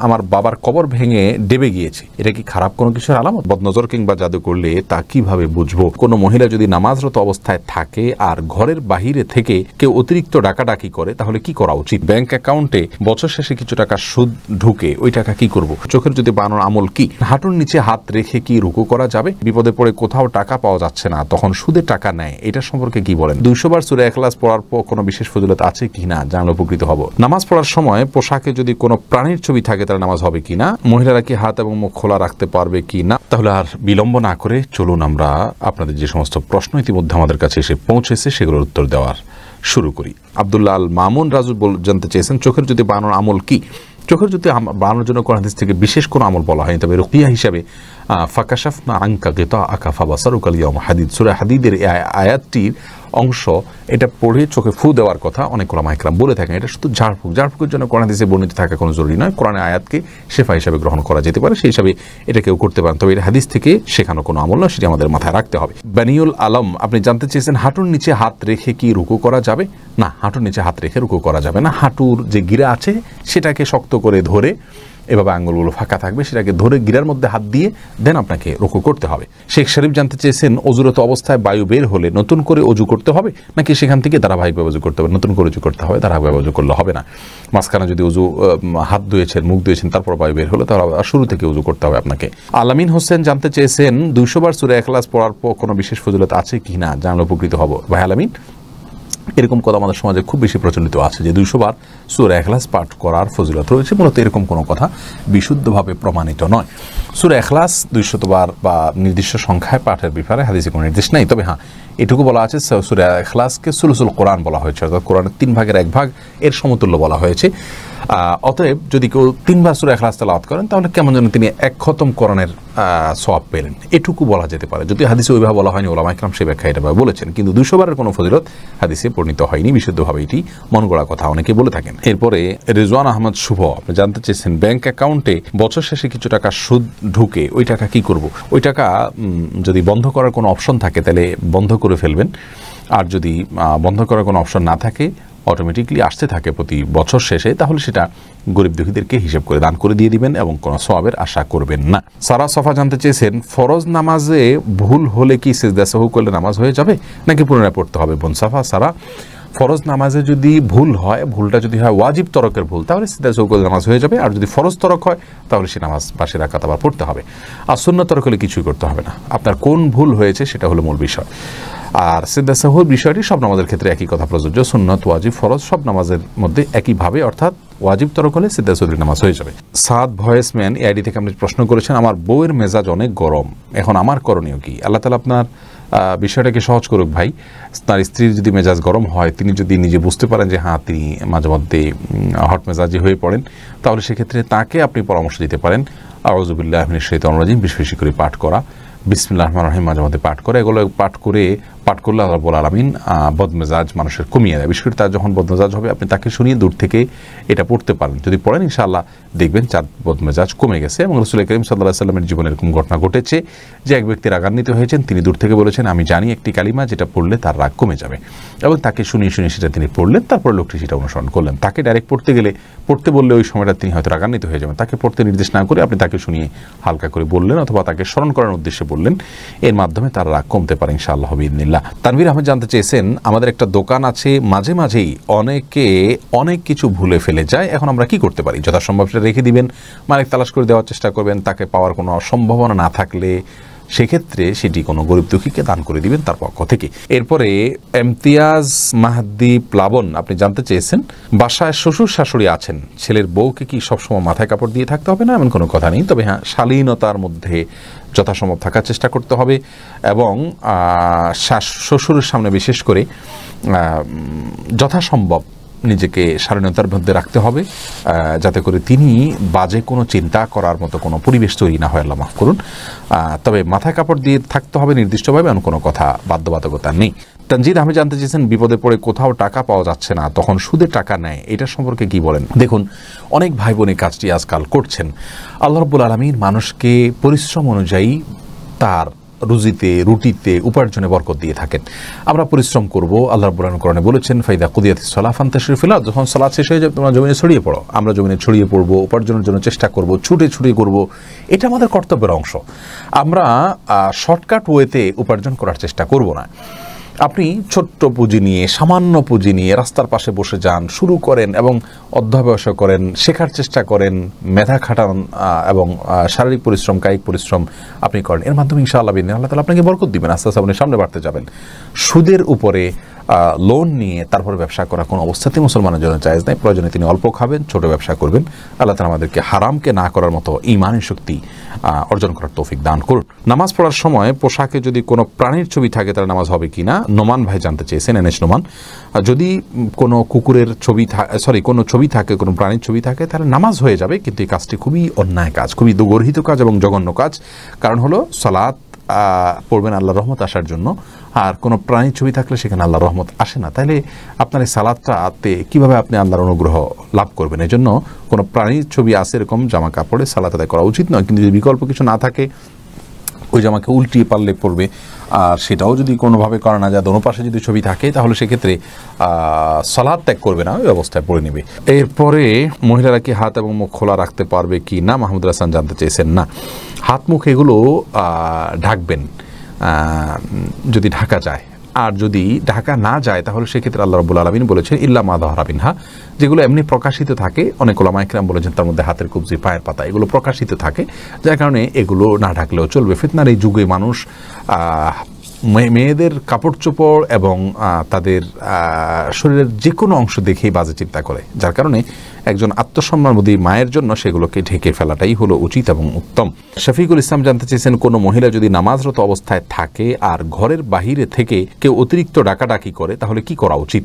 আমার বাবার কবর ভেঙে ডেবে গিয়েছে, এটা কি খারাপ কোনো কিছুর আলামত? বদনজর কিংবা জাদু করলে তা কিভাবে বুঝবো? কোনো মহিলা যদি নামাজরত অবস্থায় থাকে আর ঘরের বাহিরে থেকে কেউ অতিরিক্ত ডাকাডাকি করে, তাহলে কি করা উচিত? ব্যাংক অ্যাকাউন্টে বছর শেষে কিছু টাকা সুদ ঢুকে, ওই টাকা কি করব? চোখের যদি বানানোর আমল কি? হাঁটুর নিচে হাত রেখে কি রুকু করা যাবে? বিপদে পড়ে কোথাও টাকা পাওয়া যাচ্ছে না, তখন সুদে টাকা নেয়, এটা সম্পর্কে কি বলেন? 200 বার সূরা ইখলাস পড়ার পর কোনো বিশেষ ফজিলত আছে কিনা জানলে উপকৃত হব। নামাজ পড়ার সময় পোশাকে যদি কোনো প্রাণীর ছবি থাকে তাহলে নামাজ হবে কিনা? মহিলারা কি হাত এবং মুখ খোলা রাখতে পারবে কিনা? তাহলে আর বিলম্ব না করে চলুন আমরা আপনাদের যে সমস্ত প্রশ্ন ইতিমধ্যে আমাদের কাছে এসে পৌঁছেছে সেগুলোর উত্তর দেওয়ার শুরু করি। আব্দুল্লাহ আল মামুন রাজু জানতে চেয়েছেন, চোখের যদি বানানোর আমল কি? চোখের যদি বানানোর জন্য কোরআন হাদিস থেকে বিশেষ কোনো আমল বলা হয়নি, তবে রুকিয়া হিসাবে ফাকাশাফনা আনকা গিতাআকা ফাবাসারুকা আল-ইয়াওমা হাদিদ, সূরা হাদিদের এই আয়াতটির অংশ, এটা পড়ে চোখে ফু দেওয়ার কথা অনেক ওলামা ইকরাম বলে থাকেন। এটা শুধু ঝাড়ফুঁকের জন্য কোরআন হাদিসে বর্ণিত থাকা কোনো জরুরি নয়। কোরআনের আয়াতকে শেফা হিসাবে গ্রহণ করা যেতে পারে, সেই হিসাবে এটা কেউ করতে পারেন, তবে এটা হাদিস থেকে শেখানো কোনো আমল নয়, সেটি আমাদের মাথায় রাখতে হবে। বানিউল আলম আপনি জানতে চেয়েছেন, হাঁটুর নিচে হাত রেখে কি রুকু করা যাবে? না, হাঁটুর নিচে হাত রেখে রুকু করা যাবে না। হাঁটুর যে গিরা আছে সেটাকে শক্ত করে ধরে, এভাবে আঙ্গুলগুলো ফাঁকা থাকবে, সেটাকে ধরে গিরার মধ্যে হাত দিয়ে দেন আপনাকে রুকু করতে হবে। শেখ শরীফ জানতে চেয়েছেন, অজুরত অবস্থায় বায়ু বের হলে নতুন করে অজু করতে হবে নাকি সেখান থেকে ধারাবাহিকভাবে অজু করতে হবে? নতুন করে অজু করতে হবে, ধারাবাহিকভাবে অজু করলে হবে না। মাঝখানে যদি অজু হাত ধুয়েছেন, মুখ ধুয়েছেন, তারপর বায়ু বের হলে তাহলে শুরু থেকে অজু করতে হবে আপনাকে। আলামিন হোসেন জানতে চেয়েছেন, 200 বার সূরা ইখলাস পড়ার পর কোনো বিশেষ ফজিলত আছে কিনা জানলে উপকৃত হব। ভাই আলামিন, এরকম কথা আমাদের সমাজে খুব বেশি প্রচলিত আছে যে 200 বার সূরা ইখলাস পাঠ করার ফজিলত রয়েছে, মূলত এরকম কোনো কথা বিশুদ্ধভাবে প্রমাণিত নয়। সূরা ইখলাস 200 বার বা নির্দিষ্ট সংখ্যায় পাঠের ব্যাপারে হাদিসে কোনো নির্দেশ নেই, তবে হ্যাঁ এটুকু বলা আছে সূরা ইখলাসকে সুলুসুল কোরআন বলা হয়েছে, অর্থাৎ কোরআনের 3 ভাগের 1 ভাগ এর সমতুল্য বলা হয়েছে। অতএব যদি কেউ 3 বার সূরা ইখলাস তেলাওয়াত করেন তাহলে কেমন যেন তিনি 1 খতম কোরআনের সওয়াব পেলেন, এটুকু বলা যেতে পারে। যদি হাদিসে ওইভাবে বলা হয়নি, ওলামা ইকরাম সে ব্যাখ্যা এটা বলেছেন, কিন্তু 200 বারের কোনো ফজিলত হাদিসে পরিণত হয়নি, বিশুদ্ধভাবে এটি মন গড়া কথা অনেকে বলে থাকেন। এরপরে রিজওয়ান আহমদ শুভ আপনি জানতে চেয়েছেন, ব্যাংক অ্যাকাউন্টে বছর শেষে কিছু টাকা সুদ ঢুকে, ওই টাকা কি করব? ওই টাকা যদি বন্ধ করার কোনো অপশন থাকে তাহলে বন্ধ করে ফেলবেন, আর যদি বন্ধ করার কোনো অপশন না থাকে, অটোমেটিকলি আসতে থাকে প্রতি বছর শেষে, তাহলে সেটা গরিব দুঃখীদেরকে হিসেব করে দান করে দিয়ে দিবেন এবং কোনো সওয়াবের আশা করবেন না। সারা সফা জানতে চেয়েছেন, ফরজ নামাজে ভুল হলে কি সিজদা সাহু করলে নামাজ হয়ে যাবে নাকি পুনরায় পড়তে হবে? বোন সাফা সারা, ফরজ নামাজে যদি ভুল হয়, ভুলটা যদি হয় ওয়াজিব তরকের ভুল, তাহলে সিজদা সাহু করলে নামাজ হয়ে যাবে, আর যদি ফরজ তরক হয় তাহলে সে নামাজ পাশে রাকাত আবার পড়তে হবে। আর সুন্নাত তরক হলে কিছুই করতে হবে না, আপনার কোন ভুল হয়েছে সেটা হলো মূল বিষয়। আর সিজদা সাহুর বিষয়টি সব নামাজের ক্ষেত্রে একই কথা প্রযোজ্য, সুন্নাত ওয়াজিব ফরজ সব নামাজের মধ্যে একইভাবে, অর্থাৎ ওয়াজিব তরক হলে সিজদা সাহুর নামাজ হয়ে যাবে। সাদ ভয়েসম্যান এআইডি থেকে আপনি প্রশ্ন করেছেন, আমার বউয়ের মেজাজ অনেক গরম, এখন আমার করণীয় কি? আল্লাহ তাআলা আপনার বিষয়টাকে সহজ করুক ভাই। তার স্ত্রীর যদি মেজাজ গরম হয়, তিনি যদি নিজে বুঝতে পারেন যে হ্যাঁ তিনি মাঝে মধ্যে হট মেজাজি হয়ে পড়েন, তাহলে সেক্ষেত্রে তাকে আপনি পরামর্শ দিতে পারেন আউযু বিল্লাহি মিনাশ শাইতানির রাজিম বেশি বেশি করে পাঠ করা, বিসমিল্লাহির রহমানির রহিম মাঝে মধ্যে পাঠ করে, এগুলো পাঠ করলে আল্লাহ রাব্বুল আলামিন বদমেজাজ মানুষের কমিয়ে দেয়। বিশেষ করে তার যখন বদমেজাজ হবে আপনি তাকে শুনিয়ে দূর থেকে এটা পড়তে পারেন, যদি পড়েন ইনশাআল্লাহ দেখবেন তার বদমেজাজ কমে গেছে। এবং রাসূল করিম সাল্লাল্লাহু আলাইহি ওয়াসাল্লামের জীবনে এরকম ঘটনা ঘটেছে যে এক ব্যক্তি রাগান্বিত হয়েছেন, তিনি দূর থেকে বলেছেন আমি জানি একটি কালিমা যেটা পড়লে তার রাগ কমে যাবে, এবং তাকে শুনিয়ে সেটা তিনি পড়লেন, তারপর লোকটি সেটা অনুসরণ করলেন। তাকে ডাইরেক্ট পড়তে বললে ওই সময়টা তিনি হয়তো রাগান্বিত হয়ে যাবেন, তাকে পড়তে নির্দেশ না করে আপনি তাকে শুনিয়ে হালকা করে বললেন অথবা তাকে স্মরণ করার উদ্দেশ্যে বললেন, এর মাধ্যমে তার রাগ কমতে পারে ইনশাআল্লাহ বিইذনিল্লাহ। তানভীর আহমেদ জানতে চেয়েছেন, আমাদের একটা দোকান আছে, মাঝে মাঝেই অনেক কিছু ভুলে ফেলে যায়, এখন আমরা কি করতে পারি? যথাসম্ভব সেটা রেখে দিবেন, মালিক তালাশ করে দেওয়ার চেষ্টা করবেন, তাকে পাওয়ার কোনো সম্ভাবনা না থাকলে সেক্ষেত্রে সেটি কোনো গরিব দুঃখীকে দান করে দিবেন তার পক্ষ থেকে। এরপরে ইমতিয়াজ মাহদি প্লাবন আপনি জানতে চেয়েছেন, বাসায় শ্বশুর শাশুড়ি আছেন, ছেলের বউকে কি সবসময় মাথায় কাপড় দিয়ে থাকতে হবে না? এমন কোনো কথা নেই, তবে হ্যাঁ শালীনতার মধ্যে যথাসম্ভব থাকার চেষ্টা করতে হবে, এবং শ্বশুরের সামনে বিশেষ করে যথাসম্ভব নিজেকে শালীনতার মধ্যে রাখতে হবে, যাতে করে তিনি বাজে কোনো চিন্তা করার মতো কোনো পরিবেশ তৈরি না হয়, আল্লাহ মাফ করুন। তবে মাথায় কাপড় দিয়ে থাকতে হবে নির্দিষ্টভাবে, এমন কোনো কথা বাধ্যবাধকতা নেই। তানজিদ আহমেদ জানতে চেয়েছেন, বিপদে পড়ে কোথাও টাকা পাওয়া যাচ্ছে না, তখন সুদে টাকা নেয়, এটা সম্পর্কে কি বলেন? দেখুন, অনেক ভাই বোন এই কাজটি আজকাল করছেন। আল্লাহ রাব্বুল আলামিন মানুষকে পরিশ্রম অনুযায়ী তার রুজিতে, রুটিতে, উপার্জনে বরকত দিয়ে থাকেন। আমরা পরিশ্রম করব। আল্লাহ রাব্বুল আলামিন কোরআনে বলেছেন, ফাইদা কুদিয়াতিস সালাহ ফান্তাশিরু ফিল আরদ, যখন সালাত শেষ হয়ে যাবে তোমরা জমিনে ছড়িয়ে পড়ো। আমরা জমিনে ছড়িয়ে পড়ব, উপার্জনের জন্য চেষ্টা করব, ছুটে করব। এটা আমাদের কর্তব্যের অংশ। আমরা শর্টকাট ওয়েতে উপার্জন করার চেষ্টা করব না। আপনি ছোট্ট পুঁজি নিয়ে, সামান্য পুঁজি নিয়ে রাস্তার পাশে বসে যান, শুরু করেন এবং অধ্যবসায় করেন, শেখার চেষ্টা করেন, মেধা খাটান এবং শারীরিক পরিশ্রম, কায়িক পরিশ্রম আপনি করেন। এর মাধ্যমে ইনশাআল্লাহ আল্লাহ তাআলা আপনাকে বরকত দিবেন। আস্তে আস্তে আপনি সামনে বাড়তে যাবেন। সুদের উপরে লোন নিয়ে তারপরে ব্যবসা করা কোনো অবস্থাতেই মুসলমানের জন্য জায়েজ নাই। প্রয়োজনে তিনি অল্প খাবেন, ছোট ব্যবসা করবেন। আল্লাহ তাআলা আমাদেরকে হারামকে না করার মতো ঈমানের শক্তি অর্জন করার তৌফিক দান করুন। নামাজ পড়ার সময় পোশাকে যদি কোনো প্রাণীর ছবি থাকে তাহলে নামাজ হবে কিনা নোমান ভাই জানতে চেয়েছেন, এনএস নোমান। যদি কোনো কুকুরের ছবি কোনো ছবি থাকে, কোনো প্রাণীর ছবি থাকে তাহলে নামাজ হয়ে যাবে, কিন্তু এই কাজটি খুবই অন্যায় কাজ, খুবই দুর্গর্হিত কাজ এবং জঘন্য কাজ। কারণ হলো সালাত পড়বেন আল্লাহর রহমত আসার জন্য, আর কোনো প্রাণীর ছবি থাকলে সেখানে আল্লাহর রহমত আসে না। তাহলে আপনার এই সালাতটাতে কীভাবে আপনি আল্লাহর অনুগ্রহ লাভ করবেন? এই জন্য কোনো প্রাণীর ছবি আসে এরকম জামা কাপড়ে সালাত আদায় করা উচিত নয়। কিন্তু যদি বিকল্প কিছু না থাকে, ওই জামাকে উল্টিয়ে পারলে পড়বে, আর সেটাও যদি কোনোভাবে করা না যায়, দোনো পাশে যদি ছবি থাকে তাহলে সেক্ষেত্রে সালাত ত্যাগ করবে না, ওই অবস্থায় পড়ে নেবে। এরপরে মহিলারা কি হাত এবং মুখ খোলা রাখতে পারবে কি না, মাহমুদ হাসান জানতে চেয়েছেন। না, হাত মুখ এগুলো ঢাকবেন যদি ঢাকা যায়, আর যদি ঢাকা না যায় তাহলে সেক্ষেত্রে আল্লাহ রাব্বুল আলামিন বলেছেন ইল্লা মা যাহারা মিনহা, যেগুলো এমনি প্রকাশিত থাকে। অনেক উলামা ইকরাম বলেছেন তার মধ্যে হাতের কবজি, পায়ের পাতা, এগুলো প্রকাশিত থাকে, যার কারণে এগুলো না ঢাকলেও চলবে। ফিতনার এই যুগে মানুষ মেয়েদের কাপড় চোপড় এবং তাদের শরীরের যে কোনো অংশ দেখেই বাজে চিন্তা করে, যার কারণে একজন আত্মসম্মানবোধী মায়ের জন্য সেগুলোকে ঢেকে ফেলাটাই হলো উচিত এবং উত্তম। শফিকুল ইসলাম জানতে চেয়েছেন, কোনো মহিলা যদি নামাজরত অবস্থায় থাকে আর ঘরের বাহিরে থেকে কেউ অতিরিক্ত ডাকাডাকি করে তাহলে কি করা উচিত?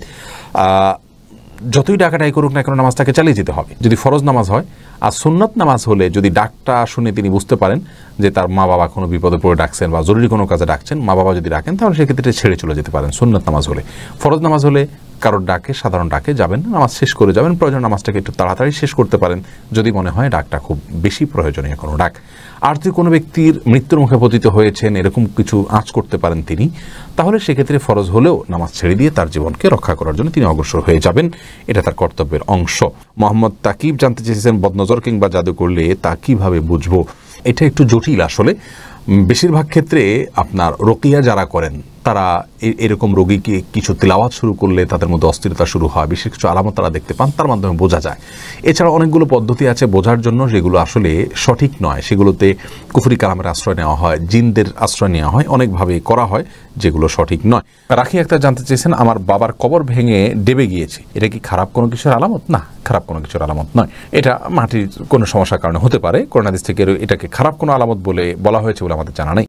যতই ডাকাডাকি করুক না কেন নামাজটাকে চালিয়ে যেতে হবে। যদি ফরজ নামাজ হয়, আর সুন্নত নামাজ হলে যদি ডাকটা শুনে তিনি বুঝতে পারেন যে তার মা বাবা কোনো বিপদে পড়ে ডাকছেন বা জরুরি কোনো কাজে ডাকছেন, মা বাবা যদি ডাকেন তাহলে সেক্ষেত্রে ছেড়ে চলে যেতে পারেন সুন্নত নামাজ হলে। ফরজ নামাজ হলে কারোর ডাকে, সাধারণ ডাকে যাবেন, নামাজ শেষ করে যাবেন। প্রয়োজন নামাজটাকে একটু তাড়াতাড়ি শেষ করতে পারেন যদি মনে হয় ডাকটা খুব বেশি প্রয়োজনীয় কোনো ডাক। আর যদি কোনো ব্যক্তির মৃত্যুর মুখে পতিত হয়েছেন, এরকম কিছু আঁচ করতে পারেন তিনি, তাহলে সেক্ষেত্রে ফরজ হলেও নামাজ ছেড়ে দিয়ে তার জীবনকে রক্ষা করার জন্য তিনি অগ্রসর হয়ে যাবেন। এটা তার কর্তব্যের অংশ। মোহাম্মদ তাকিব জানতে চেয়েছেন, বদনজর কিংবা জাদু করলে তা কিভাবে বুঝবো? এটা একটু জটিল আসলে। বেশিরভাগ ক্ষেত্রে আপনার রুকিয়া যারা করেন তারা এরকম রোগীকে কিছু তিলাওয়াত শুরু করলে তাদের মধ্যে অস্থিরতা শুরু হয়, বিশেষ কিছু আলামত তারা দেখতে পান, তার মাধ্যমে বোঝা যায়। এছাড়া অনেকগুলো পদ্ধতি আছে বোঝার জন্য, যেগুলো আসলে সঠিক নয়। সেগুলোতে কুফরি কালামের আশ্রয় নেওয়া হয়, জিনদের আশ্রয় নেওয়া হয়, অনেকভাবে করা হয় যেগুলো সঠিক নয়। রাখি আক্তার জানতে চেয়েছেন, আমার বাবার কবর ভেঙে ডেবে গিয়েছে, এটা কি খারাপ কোনো কিছুর আলামত? না, খারাপ কোনো কিছুর আলামত নয়। এটা মাটির কোনো সমস্যার কারণে হতে পারে। কোরআন হাদিস থেকে এটাকে খারাপ কোনো আলামত বলে বলা হয়েছে বলে আমাদের জানা নেই।